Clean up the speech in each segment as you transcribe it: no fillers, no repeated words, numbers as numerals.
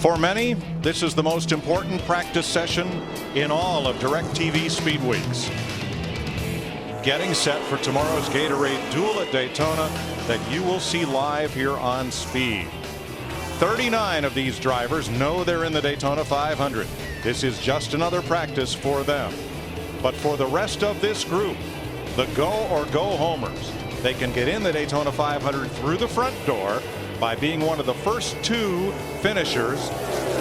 For many, this is the most important practice session in all of DirecTV Speed Weeks. Getting set for tomorrow's Gatorade Duel at Daytona that you will see live here on Speed. 39 of these drivers know they're in the Daytona 500. This is just another practice for them. But for the rest of this group, the go or go homers, they can get in the Daytona 500 through the front door by being one of the first two finishers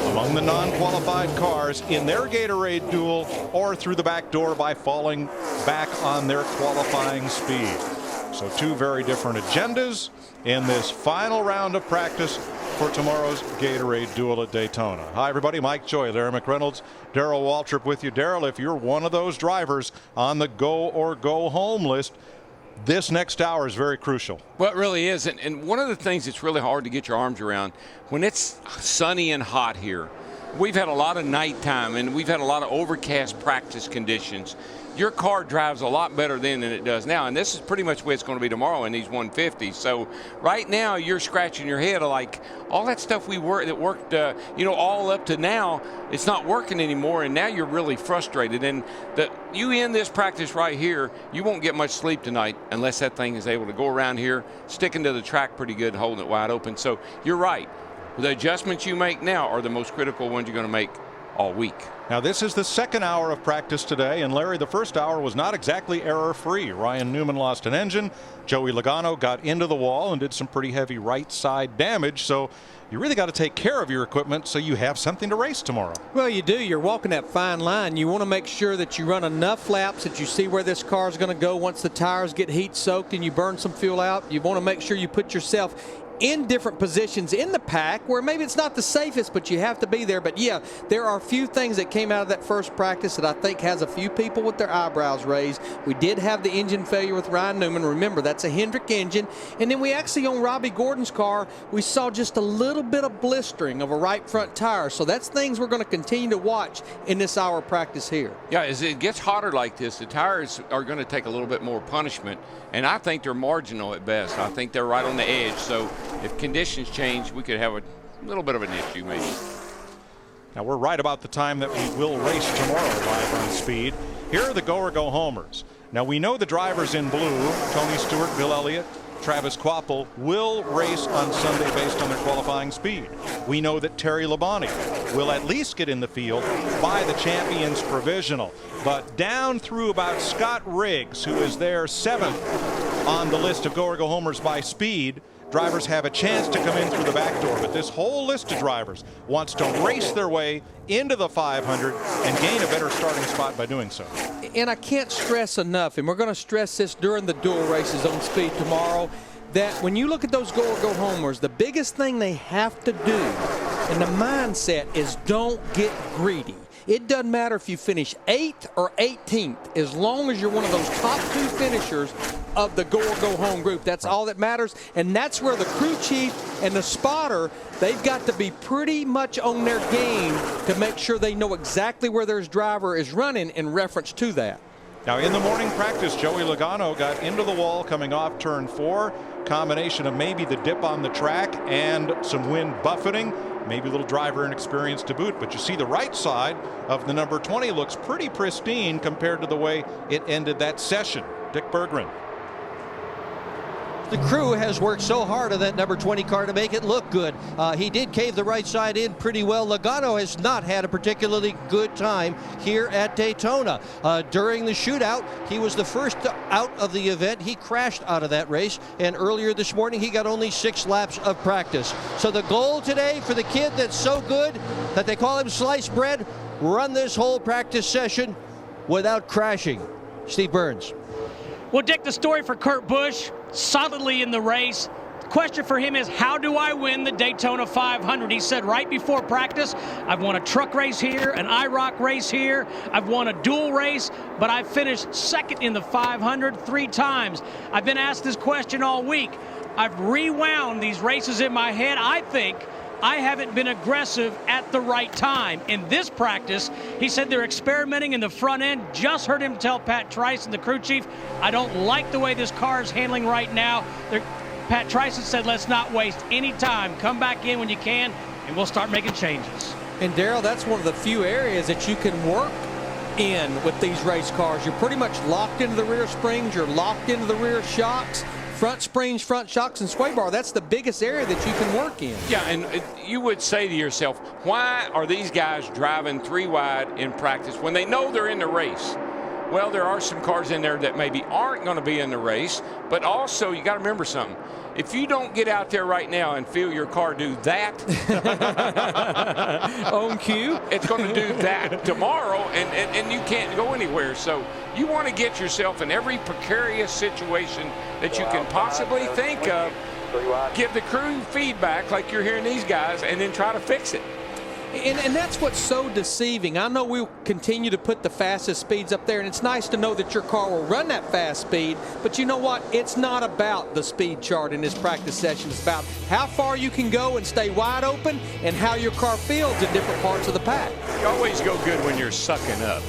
among the non-qualified cars in their Gatorade Duel, or through the back door by falling back on their qualifying speed. So two very different agendas in this final round of practice for tomorrow's Gatorade Duel at Daytona. Hi everybody, Mike Joy, Larry McReynolds, Darrell Waltrip with you. Darrell, if you're one of those drivers on the go or go home list, this next hour is very crucial. Well, it really is. And one of the things that's really hard to get your arms around, when it's sunny and hot here, we've had a lot of nighttime and we've had a lot of overcast practice conditions. Your car drives a lot better then than it does now, and this is pretty much the way it's going to be tomorrow in these 150s. So right now you're scratching your head like all that stuff that worked all up to now, it's not working anymore, and now you're really frustrated. And you end this practice right here, you won't get much sleep tonight unless that thing is able to go around here, sticking to the track pretty good, holding it wide open. So you're right. The adjustments you make now are the most critical ones you're going to make all week. Now this is the second hour of practice today, and Larry, the first hour was not exactly error-free. Ryan Newman lost an engine. Joey Logano got into the wall and did some pretty heavy right side damage. So you really got to take care of your equipment so you have something to race tomorrow. Well, you do. You're walking that fine line. You want to make sure that you run enough laps that you see where this car is going to go once the tires get heat soaked and you burn some fuel out. You want to make sure you put yourself in different positions in the pack where maybe it's not the safest, but you have to be there. But yeah, there are a few things that came out of that first practice that I think has a few people with their eyebrows raised. We did have the engine failure with Ryan Newman. Remember, that's a Hendrick engine. And then we actually, on Robbie Gordon's car, we saw just a little bit of blistering of a right front tire. So that's things we're going to continue to watch in this hour of practice here. Yeah, as it gets hotter like this, the tires are going to take a little bit more punishment, and I think they're marginal at best. I think they're right on the edge. So if conditions change, we could have a little bit of an issue maybe. Now we're right about the time that we will race tomorrow live on Speed. Here are the go or go homers. Now we know the drivers in blue, Tony Stewart, Bill Elliott, Travis Kvapil, will race on Sunday based on their qualifying speed. We know that Terry Labonte will at least get in the field by the Champions Provisional. But down through about Scott Riggs, who is there 7th on the list of go or go homers by speed, drivers have a chance to come in through the back door. But this whole list of drivers wants to race their way into the 500 and gain a better starting spot by doing so. And I can't stress enough, and we're going to stress this during the dual races on Speed tomorrow, that when you look at those go or go homers, the biggest thing they have to do in the mindset is don't get greedy. It doesn't matter if you finish 8th or 18th, as long as you're one of those top 2 finishers of the go or go home group. That's all that matters, and that's where the crew chief and the spotter, they've got to be pretty much on their game to make sure they know exactly where their driver is running in reference to that. Now in the morning practice, Joey Logano got into the wall coming off turn 4. Combination of maybe the dip on the track and some wind buffeting. Maybe a little driver inexperience to boot, but you see the right side of the number 20 looks pretty pristine compared to the way it ended that session. Dick Berggren. The crew has worked so hard on that number 20 car to make it look good. He did cave the right side in pretty well. Logano has not had a particularly good time here at Daytona. During the shootout, he was the first out of the event. He crashed out of that race, and earlier this morning he got only 6 laps of practice. So the goal today for the kid that's so good that they call him sliced bread, run this whole practice session without crashing. Steve Burns. Well, Dick, the story for Kurt Busch, solidly in the race. The question for him is, how do I win the Daytona 500? He said right before practice, I've won a truck race here, an IROC race here, I've won a dual race, but I've finished 2nd in the 500 3 times. I've been asked this question all week. I've rewound these races in my head. I think I haven't been aggressive at the right time. In this practice, he said they're experimenting in the front end. Just heard him tell Pat Trice and the crew chief, I don't like the way this car is handling right now. Pat Trice said, let's not waste any time. Come back in when you can. and we'll start making changes. And Darrell, that's one of the few areas that you can work in with these race cars. You're pretty much locked into the rear springs, you're locked into the rear shocks, front springs, front shocks, and sway bar. That's the biggest area that you can work in. Yeah, and you would say to yourself, why are these guys driving 3 wide in practice when they know they're in the race? Well, there are some cars in there that maybe aren't going to be in the race, but also you got to remember something. If you don't get out there right now and feel your car do that on cue, it's going to do that tomorrow, and you can't go anywhere. So you want to get yourself in every precarious situation that you can possibly think of. Give the crew feedback like you're hearing these guys, and then try to fix it. And that's what's so deceiving. I know we'll continue to put the fastest speeds up there, and it's nice to know that your car will run that fast speed, but you know what? It's not about the speed chart in this practice session. It's about how far you can go and stay wide open and how your car feels in different parts of the pack. You always go good when you're sucking up.